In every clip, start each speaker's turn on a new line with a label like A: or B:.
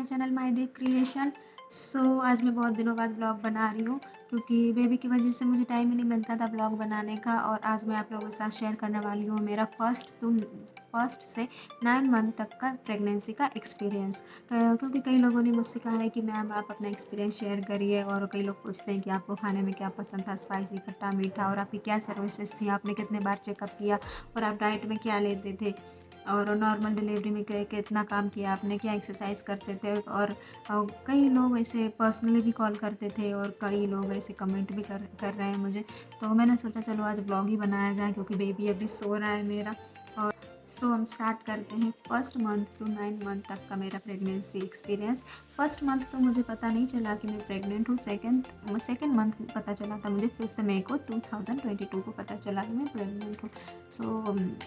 A: Channel my Dev creation. आज मैं बहुत दिनों बाद ब्लॉग बना रही हूँ क्योंकि बेबी की वजह से मुझे टाइम ही नहीं मिलता था ब्लॉग बनाने का। और आज मैं आप लोगों के साथ शेयर करने वाली हूँ मेरा फर्स्ट से 9 मंथ तक का प्रेगनेंसी का एक्सपीरियंस। क्योंकि कई लोगों ने मुझसे कहा है कि मैम आप अपना एक्सपीरियंस शेयर करिए, और कई लोग पूछते हैं कि आपको खाने में क्या पसंद था, स्पाइसी, खट्टा, मीठा, और आपकी क्या सर्विसेज थी, आपने कितने बार चेकअप किया, और आप डाइट में क्या लेते थे, और नॉर्मल डिलीवरी में कितना काम किया आपने, क्या एक्सरसाइज करते थे। और कई लोग ऐसे पर्सनली भी कॉल करते थे, और कई लोग ऐसे कमेंट भी कर रहे हैं मुझे। तो मैंने सोचा चलो आज ब्लॉग ही बनाया जाए क्योंकि बेबी अभी सो रहा है मेरा। और हम स्टार्ट करते हैं फर्स्ट मंथ टू 9 मंथ तक का मेरा प्रेगनेंसी एक्सपीरियंस। फर्स्ट मंथ तो मुझे पता नहीं चला कि मैं प्रेग्नेंट हूँ। सेकेंड मंथ पता चला था मुझे 5 मई को 2022 को पता चला कि मैं प्रेग्नेंट हूँ।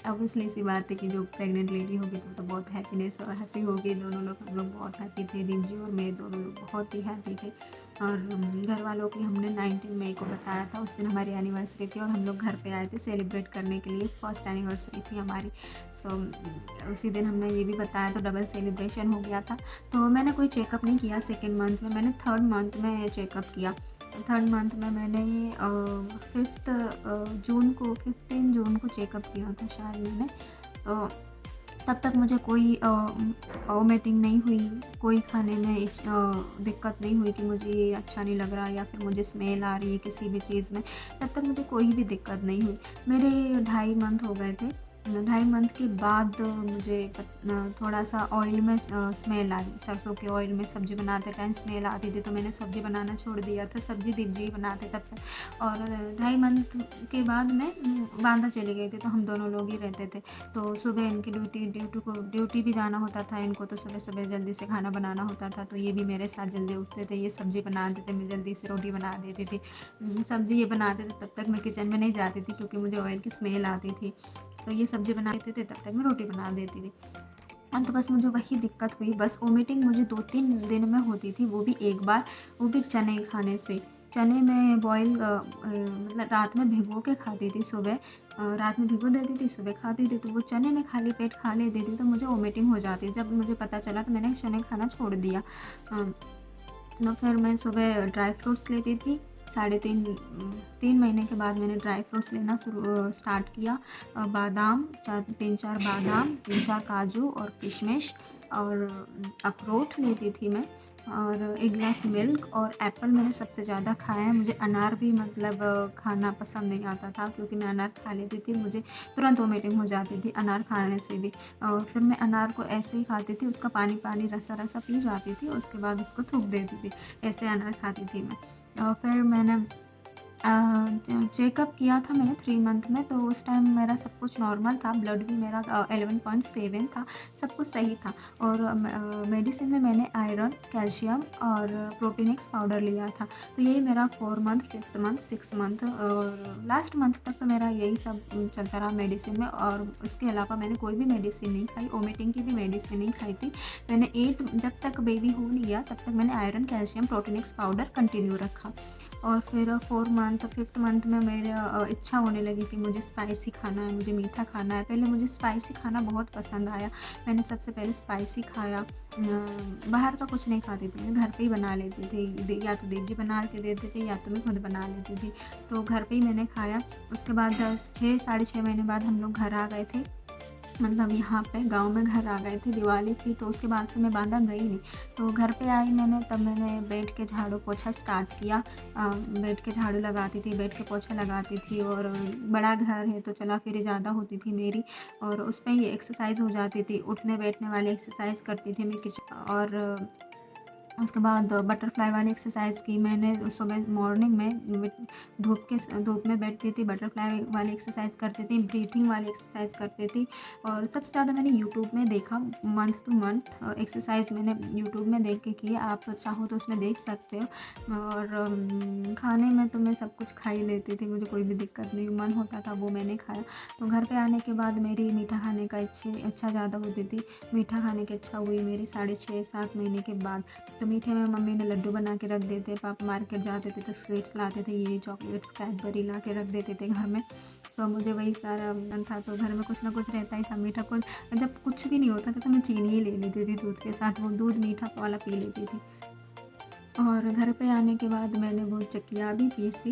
A: ऑब्वियसली सी बात है कि जो प्रेग्नेंट लेडी होगी तो बहुत हैप्पी होगी। दोनों लोग, हम लोग बहुत हैप्पी थे, दीदी और मैं दोनों लोग बहुत ही हैप्पी थे। और घर वालों की हमने 19 मई को बताया था, उस दिन हमारी एनिवर्सरी थी और हम लोग घर पे आए थे सेलिब्रेट करने के लिए। फर्स्ट एनिवर्सरी थी हमारी, तो उसी दिन हमने ये भी बताया, तो डबल सेलिब्रेशन हो गया था। तो मैंने कोई चेकअप नहीं किया सेकेंड मंथ में, मैंने थर्ड मंथ में चेकअप किया। थर्ड मंथ में मैंने 15 जून को चेकअप किया था शायद मैंने। तो तब तक मुझे कोई वोमिटिंग नहीं हुई, कोई खाने में दिक्कत नहीं हुई कि मुझे ये अच्छा नहीं लग रहा या फिर मुझे स्मेल आ रही है किसी भी चीज़ में। तब तक मुझे कोई भी दिक्कत नहीं हुई। मेरे 2.5 मंथ हो गए थे। 2.5 मंथ के बाद मुझे थोड़ा सा ऑयल में स्मेल आई। सरसों के ऑयल में सब्ज़ी बनाते टाइम स्मेल आती थी, तो मैंने सब्ज़ी बनाना छोड़ दिया था। सब्ज़ी दीदी बनाते तब तक। और 2.5 मंथ के बाद मैं बांदा चली गई थी, तो हम दोनों लोग ही रहते थे। तो सुबह इनकी ड्यूटी भी जाना होता था इनको, तो सुबह सुबह जल्दी से खाना बनाना होता था। तो ये भी मेरे साथ जल्दी उठते थे, ये सब्ज़ी बनाते थे, मैं जल्दी से रोटी बना देती थी। सब्ज़ी ये बनाते थे तब तक मैं किचन में नहीं जाती थी क्योंकि मुझे ऑयल की स्मेल आती थी। तो ये सब्ज़ी बना देते थे, तब तक मैं रोटी बना देती थी। तो बस मुझे वही दिक्कत हुई, बस वोमिटिंग मुझे 2-3 दिन में होती थी, वो भी एक बार, वो भी चने खाने से। चने में बॉयल मतलब रात में भिगो के खाती थी, सुबह रात में भिगो देती थी, सुबह खाती थी। तो वो चने में खाली पेट खा लेती थी तो मुझे वोमिटिंग हो जाती। जब मुझे पता चला तो मैंने चने खाना छोड़ दिया। तो फिर मैं सुबह ड्राई फ्रूट्स लेती थी। 3 महीने के बाद मैंने ड्राई फ्रूट्स लेना स्टार्ट किया। बादाम 3-4 बादाम, 3-4 काजू और किशमिश, और अखरोट लेती थी मैं, और 1 गिलास मिल्क, और एप्पल मैंने सबसे ज़्यादा खाया है। मुझे अनार भी मतलब खाना पसंद नहीं आता था क्योंकि मैं अनार खा लेती थी, मुझे तुरंत वोमिटिंग हो जाती थी अनार खाने से भी। और फिर मैं अनार को ऐसे ही खाती थी, उसका पानी रसा पी जाती थी, उसके बाद उसको थूक देती थी। ऐसे अनार खाती थी मैं। फिर मैंने चेकअप किया था मैंने 3 मंथ में, तो उस टाइम मेरा सब कुछ नॉर्मल था। ब्लड भी मेरा 11.7 था, सब कुछ सही था। और मेडिसिन में मैंने आयरन, कैल्शियम और प्रोटीन एक्स पाउडर लिया था। तो यही मेरा 4 month, 5th month, 6th month और लास्ट मंथ तक तो मेरा यही सब चलता रहा मेडिसिन में। और उसके अलावा मैंने कोई भी मेडिसिन नहीं खाई, वोमिटिंग की भी मेडिसिन नहीं खाई थी मैंने। जब तक बेबी हो नहीं गया तब तक मैंने iron, calcium, protein x powder continue रखा। और फिर 4 मंथ, 5th मंथ में मेरे इच्छा होने लगी कि मुझे स्पाइसी खाना है, मुझे मीठा खाना है। पहले मुझे स्पाइसी खाना बहुत पसंद आया, मैंने सबसे पहले स्पाइसी खाया। बाहर का कुछ नहीं खाती थी, मैं घर पे ही बना लेती थी, या तो दीदी बना के देते थे या तो मैं खुद बना लेती थी। तो घर पे ही मैंने खाया। उसके बाद 6 साढ़े 6 महीने बाद हम लोग घर आ गए थे, मतलब यहाँ पे गाँव में घर आ गए थे, दिवाली थी। तो उसके बाद से मैं बांदा गई नहीं। तो घर पे आई मैंने, तब मैंने बैठ के झाड़ू पोछा स्टार्ट किया। बैठ के झाड़ू लगाती थी, बैठ के पोछा लगाती थी। और बड़ा घर है तो चला फिरी ज़्यादा होती थी मेरी, और उस पे ही एक्सरसाइज हो जाती थी, उठने बैठने वाली एक्सरसाइज करती थी मैं किचन। और उसके बाद बटरफ्लाई वाली एक्सरसाइज की मैंने सुबह मॉर्निंग में, धूप में बैठती थी, बटरफ्लाई वाली एक्सरसाइज करती थी, ब्रीथिंग वाली एक्सरसाइज करती थी। और सबसे ज़्यादा मैंने यूट्यूब में देखा, मंथ टू मंथ एक्सरसाइज मैंने यूट्यूब में देख के की, आप चाहो तो उसमें देख सकते हो। और खाने में तो मैं सब कुछ खा ही लेती थी, मुझे कोई भी दिक्कत नहीं, मन होता था वो मैंने खाया। तो घर पे आने के बाद मेरी मीठा खाने का इच्छा ज़्यादा होती थी। मीठा खाने की इच्छा हुई मेरी 6.5-7 महीने के बाद। तो मीठे में मम्मी ने लड्डू बना के रख देते, पापा मार्केट जाते थे तो स्वीट्स लाते थे, ये चॉकलेट्स कैडबरी ला के रख देते थे घर में। तो मुझे वही सारा मन था, तो घर में कुछ ना कुछ रहता ही था मीठा। कुछ जब कुछ भी नहीं होता था तो मैं चीनी ही ले लेती थी दूध के साथ, वो दूध मीठा वाला पी लेती थी। और घर पे आने के बाद मैंने वो चकिया भी पीसी।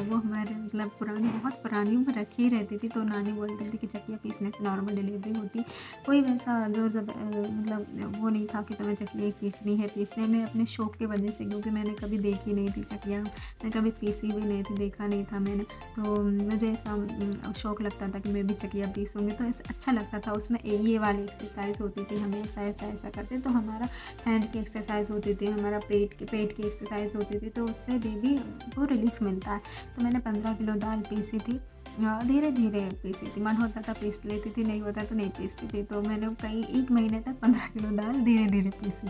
A: वो हमारे मतलब पुरानी, बहुत पुरानी वो रखी रहती थी, तो नानी बोलती थी कि चकिया पीसने से नॉर्मल डिलीवरी होती। कोई वैसा मतलब वो नहीं था कि तुम्हें चकिया ही पीसनी है। पीसने में अपने शौक़ की वजह से, क्योंकि मैंने कभी देखी नहीं थी चकिया, मैं कभी पीसी भी नहीं थी, देखा नहीं था मैंने। तो मुझे ऐसा शौक़ लगता था कि मैं भी चकिया पीसूँगी, तो ऐसा अच्छा लगता था। उसमें ये वाली एक्सरसाइज होती थी, हमें ऐसा ऐसा ऐसा करते तो हमारा हैंड की एक्सरसाइज होती थी, हमारा पेट की एक्सरसाइज होती थी, तो उससे भी को रिलीफ मिलता है। तो मैंने 15 किलो दाल पीसी थी, धीरे धीरे पीसी थी। मन होता था पीस लेती थी, नहीं होता तो नहीं पीसती थी। तो मैंने कई 1 महीने तक 15 किलो दाल धीरे धीरे पीसी।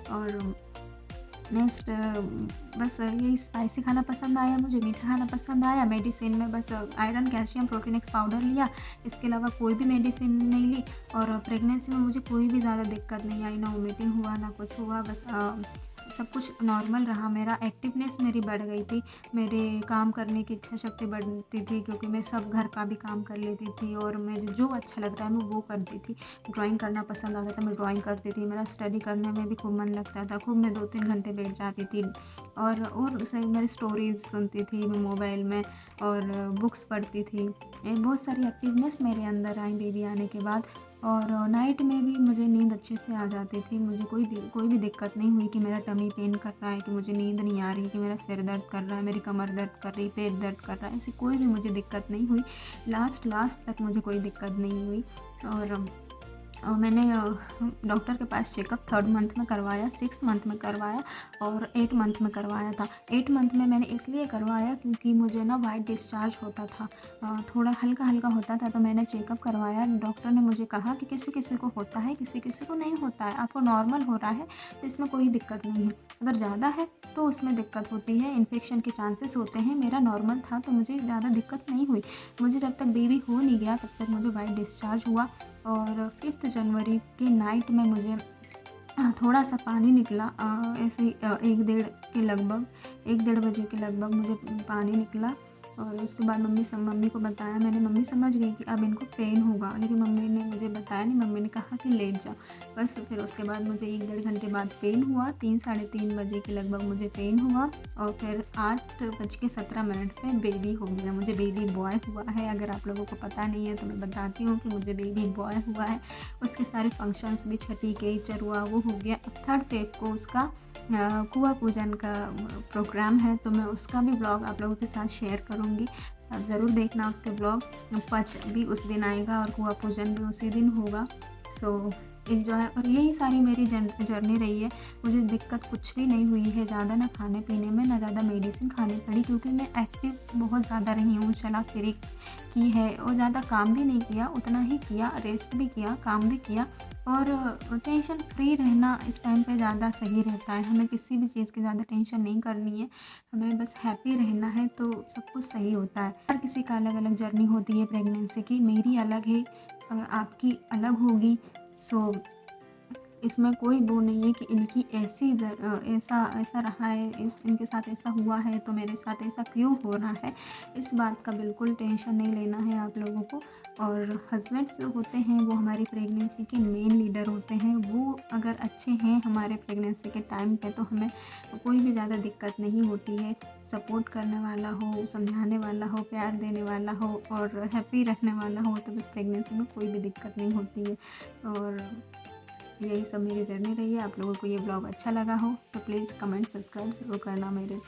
A: और नेक्स्ट बस यही स्पाइसी खाना पसंद आया मुझे, मीठा खाना पसंद आया। मेडिसिन में बस iron, calcium, protein x powder लिया, इसके अलावा कोई भी मेडिसिन नहीं ली। और प्रेगनेंसी में मुझे कोई भी ज़्यादा दिक्कत नहीं आई, ना वोमिटिंग हुआ ना कुछ हुआ, बस सब कुछ नॉर्मल रहा। मेरा एक्टिवनेस मेरी बढ़ गई थी, मेरे काम करने की इच्छा शक्ति बढ़ती थी, क्योंकि मैं सब घर का भी काम कर लेती थी और मुझे जो अच्छा लगता है मैं वो करती थी। ड्राइंग करना पसंद आता था, मैं ड्राइंग करती थी। मेरा स्टडी करने में भी खूब मन लगता था, खूब मैं 2-3 घंटे बैठ जाती थी। और सही मेरी स्टोरीज़ सुनती थी मैं मोबाइल में, और बुक्स पढ़ती थी। बहुत सारी एक्टिवनेस मेरे अंदर आई बेबी आने के बाद। और नाइट में भी मुझे नींद अच्छे से आ जाती थी। मुझे कोई भी दिक्कत नहीं हुई कि मेरा टमी पेन कर रहा है, कि मुझे नींद नहीं आ रही, कि मेरा सिर दर्द कर रहा है, मेरी कमर दर्द कर रही, पेट दर्द कर रहा है, ऐसी कोई भी मुझे दिक्कत नहीं हुई। लास्ट तक मुझे कोई दिक्कत नहीं हुई। और मैंने डॉक्टर के पास चेकअप 3rd मंथ में करवाया, 6th मंथ में करवाया और 8 मंथ में करवाया था। 8 मंथ में मैंने इसलिए करवाया क्योंकि मुझे ना वाइट डिस्चार्ज होता था, थोड़ा हल्का होता था। तो मैंने चेकअप करवाया। डॉक्टर ने मुझे कहा कि किसी को होता है, किसी को नहीं होता है, आपको नॉर्मल हो रहा है तो इसमें कोई दिक्कत नहीं है। अगर ज़्यादा है तो उसमें दिक्कत होती है, इन्फेक्शन के चांसेस होते हैं। मेरा नॉर्मल था तो मुझे ज़्यादा दिक्कत नहीं हुई। मुझे जब तक बेबी हो नहीं गया तब तक मुझे वाइट डिस्चार्ज हुआ। और 5 जनवरी की नाइट में मुझे थोड़ा-सा पानी निकला, ऐसे ही 1 डेढ़ बजे के लगभग मुझे पानी निकला। और उसके बाद मम्मी को बताया मैंने। मम्मी समझ गई कि अब इनको पेन होगा, लेकिन मम्मी ने मुझे बताया नहीं। मम्मी ने कहा कि लेट जाओ बस। फिर उसके बाद मुझे 1 डेढ़ घंटे बाद पेन हुआ, 3 साढ़े 3 बजे के लगभग मुझे पेन हुआ। और फिर 8:17 पे बेबी हो गया। मुझे बेबी बॉय हुआ है। अगर आप लोगों को पता नहीं है तो मैं बताती हूँ कि मुझे बेबी बॉय हुआ है। उसके सारे फंक्शंस भी, छठी के चरुआ वो हो गया। अब 3rd फेब को उसका कुआँ पूजन का प्रोग्राम है, तो मैं उसका भी ब्लॉग आप लोगों के साथ शेयर करूँगी। आप ज़रूर देखना उसके ब्लॉग। पच भी उस दिन आएगा और कुआँ पूजन भी उसी दिन होगा। So enjoy. और यही सारी मेरी जर्नी रही है। मुझे दिक्कत कुछ भी नहीं हुई है, ज़्यादा ना खाने पीने में, ना ज़्यादा मेडिसिन खानी पड़ी, क्योंकि मैं एक्टिव बहुत ज़्यादा रही हूँ, चला फिरी की है। और ज़्यादा काम भी नहीं किया, उतना ही किया, रेस्ट भी किया, काम भी किया। और टेंशन फ्री रहना इस टाइम पे ज़्यादा सही रहता है। हमें किसी भी चीज़ की ज़्यादा टेंशन नहीं करनी है, हमें बस हैप्पी रहना है, तो सब कुछ सही होता है। हर किसी का अलग अलग जर्नी होती है प्रेगनेंसी की। मेरी अलग है, आपकी अलग होगी। सो इसमें कोई वो नहीं है कि इनकी ऐसा रहा है, इनके साथ ऐसा हुआ है तो मेरे साथ ऐसा क्यों हो रहा है। इस बात का बिल्कुल टेंशन नहीं लेना है आप लोगों को। और हस्बैंड्स जो होते हैं वो हमारी प्रेगनेंसी के मेन लीडर होते हैं। वो अगर अच्छे हैं हमारे प्रेगनेंसी के टाइम पे तो हमें कोई भी ज़्यादा दिक्कत नहीं होती है। सपोर्ट करने वाला हो, समझाने वाला हो, प्यार देने वाला हो और हैप्पी रखने वाला हो, तो बस प्रेगनेंसी में कोई भी दिक्कत नहीं होती है। और यही सब मेरी जर्नी रही है। आप लोगों को ये ब्लॉग अच्छा लगा हो तो प्लीज़ कमेंट, सब्सक्राइब ज़रूर करना मेरे